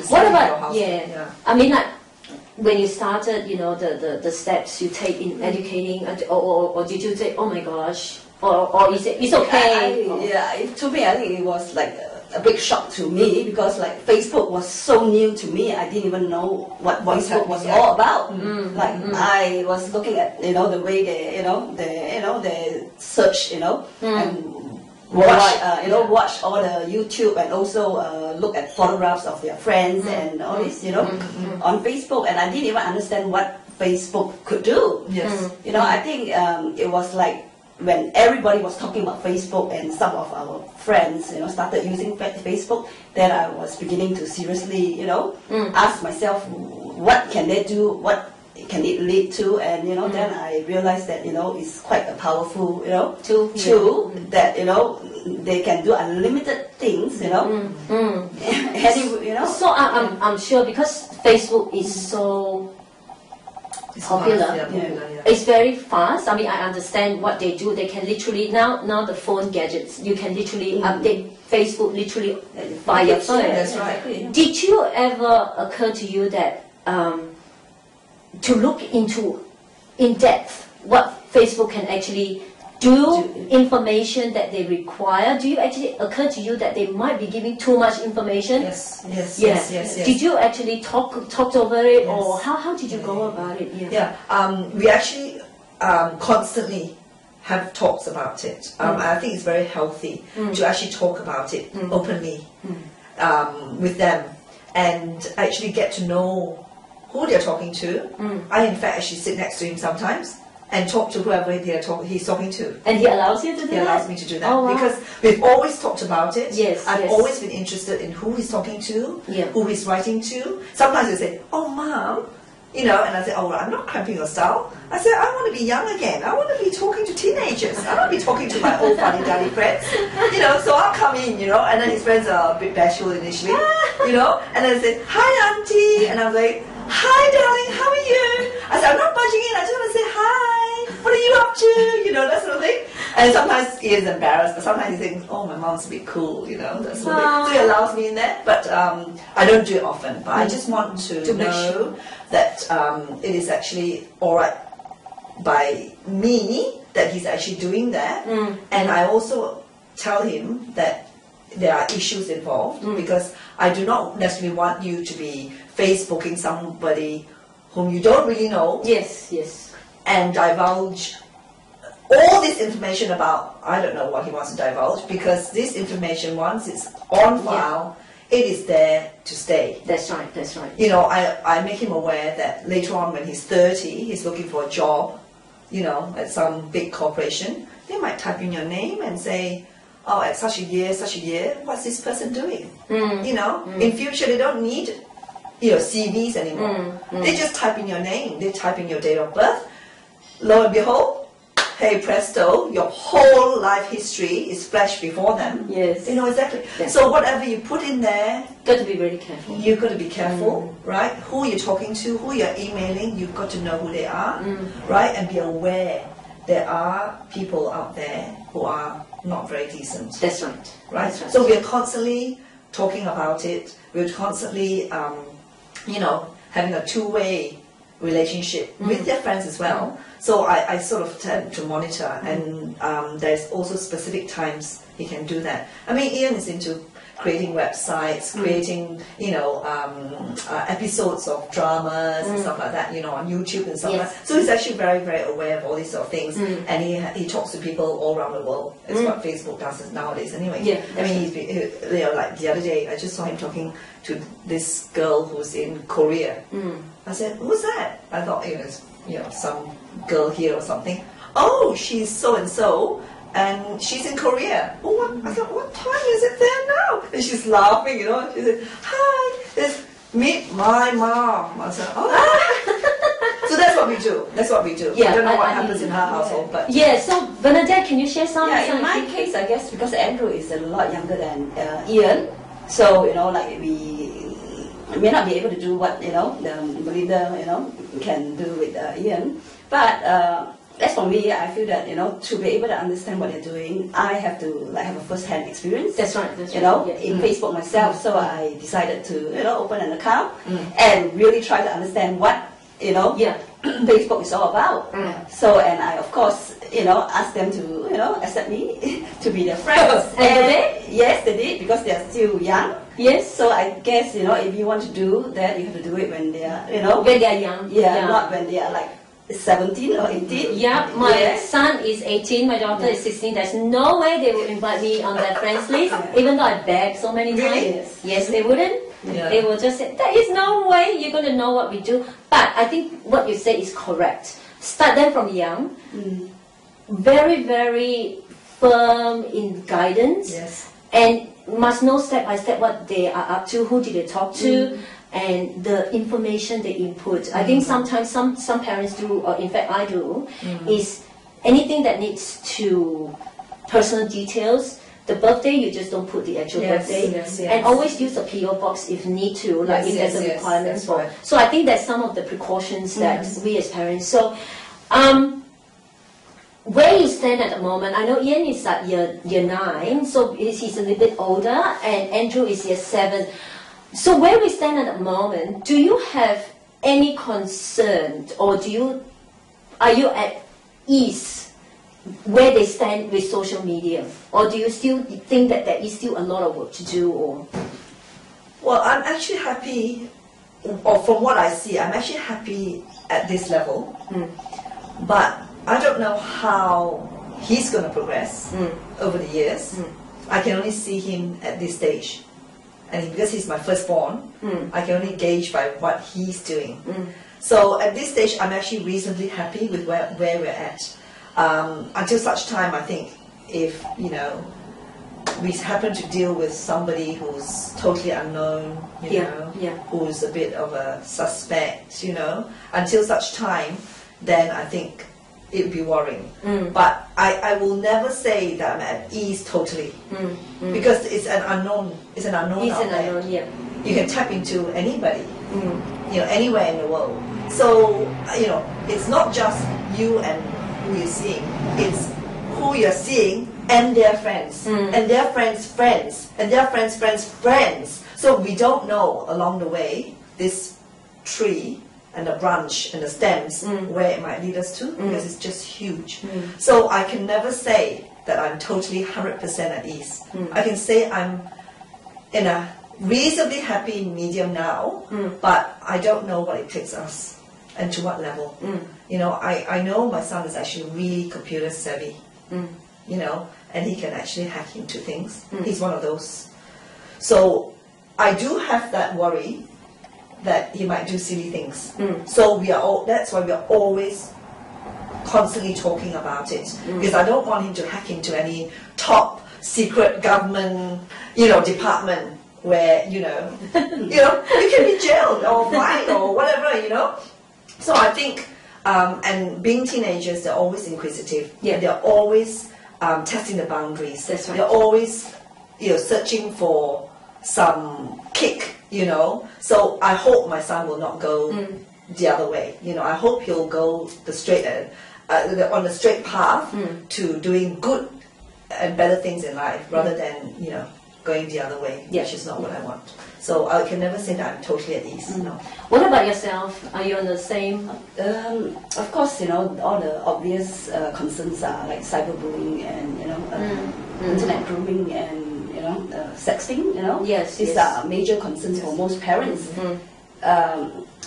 What about, I mean, like, when you started, you know, the steps you take in educating, or did you say, oh my gosh, or is it, it's okay? To me, I think it was like a big shock to me, because like Facebook was so new to me. I didn't even know what Facebook was all about. I was looking at, you know, the way they search, you know, and watch all the YouTube, and also look at photographs of their friends and all this, you know, on Facebook. And I didn't even understand what Facebook could do. You know, I think it was like when everybody was talking about Facebook, and some of our friends, you know, started using Facebook, then I was beginning to seriously, you know, ask myself, what can they do? What can it lead to? And, you know, then I realized that, you know, it's quite a powerful, you know, tool that, you know, they can do unlimited things, you know. You know. So I'm sure, because Facebook is so popular. It's very fast. I mean, I understand what they do. They can literally, now the phone gadgets, you can literally update Facebook literally by your phone. That's right. Did you ever occur to you that to look into in depth what Facebook can actually do, information that they require? Do you actually occur to you that they might be giving too much information? Yes. Did you actually talked over it, or how did you go about it? We actually constantly have talks about it. I think it's very healthy to actually talk about it openly with them, and actually get to know who they're talking to. I, in fact, actually sit next to him sometimes and talk to whoever he's talking to. And he allows you to do that? He allows me to do that. Oh, wow. Because we've always talked about it. I've Yes. always been interested in who he's talking to, who he's writing to. Sometimes they say, oh, Mom, you know, and I say, oh, well, I'm not cramping your style. I say, I want to be young again. I want to be talking to teenagers. I want to be talking to my old funny-daddy friends. You know, so I'll come in, you know, and then his friends are a bit bashful initially, you know, and then they say, hi, Auntie. And I'm like, hi, darling, how are you? I said, I'm not budging in, I just want to say hi. What are you up to? You know, that sort of thing. And sometimes he is embarrassed, but sometimes he thinks, oh, my mom's a bit cool, you know, that sort of thing. So he allows me in there, but I don't do it often. But I just want to know that it is actually all right by me that he's actually doing that. And I also tell him that there are issues involved, because I do not necessarily want you to be Facebooking somebody whom you don't really know. And divulge all this information about, I don't know what he wants to divulge, because this information, once it's on file, it is there to stay. That's right. You know, I make him aware that later on when he's 30, he's looking for a job, you know, at some big corporation. They might type in your name and say, oh, at such a year, what's this person doing? You know, in future they don't need, you know, CVs anymore. They just type in your name, they type in your date of birth. Lo and behold, hey presto, your whole life history is flashed before them. Yes. You know exactly. So whatever you put in there, got to be very careful. You've got to be careful, right? Who you're talking to, who you're emailing, you've got to know who they are, right? And be aware there are people out there who are not very decent. That's right. Right? So we're constantly talking about it. We're constantly, you know, having a two-way relationship with their friends as well. So I sort of tend to monitor, and there's also specific times he can do that. I mean, Ian is into creating websites, creating, you know, episodes of dramas and stuff like that, you know, on YouTube and stuff like that. So he's actually very, very aware of all these sort of things, and he talks to people all around the world. It's what Facebook does nowadays anyway. I mean, you know, like the other day, I just saw him talking to this girl who's in Korea. I said, who's that? I thought, you know, some girl here or something. Oh, she's so-and-so. And she's in Korea. Oh, what? I thought, what time is it there now? And she's laughing, you know. She said, hi, meet my mom. I said, oh. So that's what we do. That's what we do. I don't know what happens in her household, but So Bernadette, can you share some? In my case, I guess because Andrew is a lot younger than Ian, so you know, like we may not be able to do what, you know, the Belinda, you know, can do with Ian, but as for me, I feel that, to be able to understand what they're doing, I have to have a first-hand experience. That's right. In Facebook myself. So I decided to, open an account and really try to understand what, Facebook is all about. So, and I, of course, asked them to, accept me to be their friends. And yes, they did, because they are still young. Yes. So I guess, if you want to do that, you have to do it when they are, when they are young. Yeah, not when they are like 17 or 18. Yeah, my son is 18, my daughter is 16. There's no way they would invite me on their friends list, even though I begged so many times. Yes, they wouldn't. Yeah. They will just say, there is no way you're going to know what we do. But I think what you say is correct. Start them from young. Very, very firm in guidance. Yes. And must know step by step what they are up to, who did they talk to, and the information they input. I think sometimes some parents do, or in fact I do, is anything that needs to personal details. The birthday, you just don't put the actual birthday. And always use a PO box if need to, like if there's a requirement for. Right. So I think that's some of the precautions that we as parents. So, where you stand at the moment, I know Ian is at year 9, so he's a little bit older, and Andrew is year 7. So where we stand at the moment, do you have any concern, or are you at ease where they stand with social media, or do you still think that there is still a lot of work to do? Or well, I'm actually happy, or from what I see, I'm actually happy at this level, but I don't know how he's going to progress over the years. I can only see him at this stage. And because he's my firstborn, I can only gauge by what he's doing. So at this stage, I'm actually reasonably happy with where we're at. Until such time, I think, if, we happen to deal with somebody who's totally unknown, who's a bit of a suspect, until such time, then I think it would be worrying. But I will never say that I'm at ease totally, because it's an unknown. It's an unknown out there. You can tap into anybody, anywhere in the world. So it's not just you and who you're seeing. It's who you're seeing and their friends, and their friends' friends, and their friends' friends' friends. So we don't know along the way this tree and the branch and the stems where it might lead us to, because it's just huge. So I can never say that I'm totally 100% at ease. I can say I'm in a reasonably happy medium now, but I don't know what it takes us and to what level. I know my son is actually really computer savvy, and he can actually hack into things. He's one of those. So I do have that worry that he might do silly things. So that's why we are always constantly talking about it, because I don't want him to hack into any top secret government, department where, you can be jailed or fined or whatever, So I think, and being teenagers, they're always inquisitive. They're always testing the boundaries. That's right. They're always, searching for some kick. So I hope my son will not go the other way. I hope he'll go on the straight path to doing good and better things in life, rather than going the other way, which is not what I want. So I can never say that I'm totally at ease. No. What about yourself? Are you on the same? Of course, all the obvious concerns are like cyberbullying and internet grooming and sexting. Yes, these are major concerns for most parents.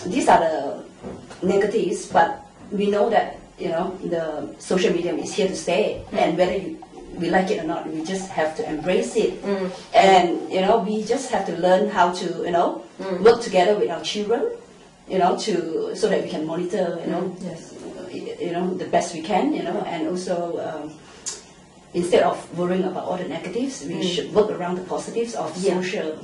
These are the negatives, but we know that the social media is here to stay, and whether we like it or not, we just have to embrace it. And we just have to learn how to work together with our children, so that we can monitor the best we can, and also instead of worrying about all the negatives, we should work around the positives of social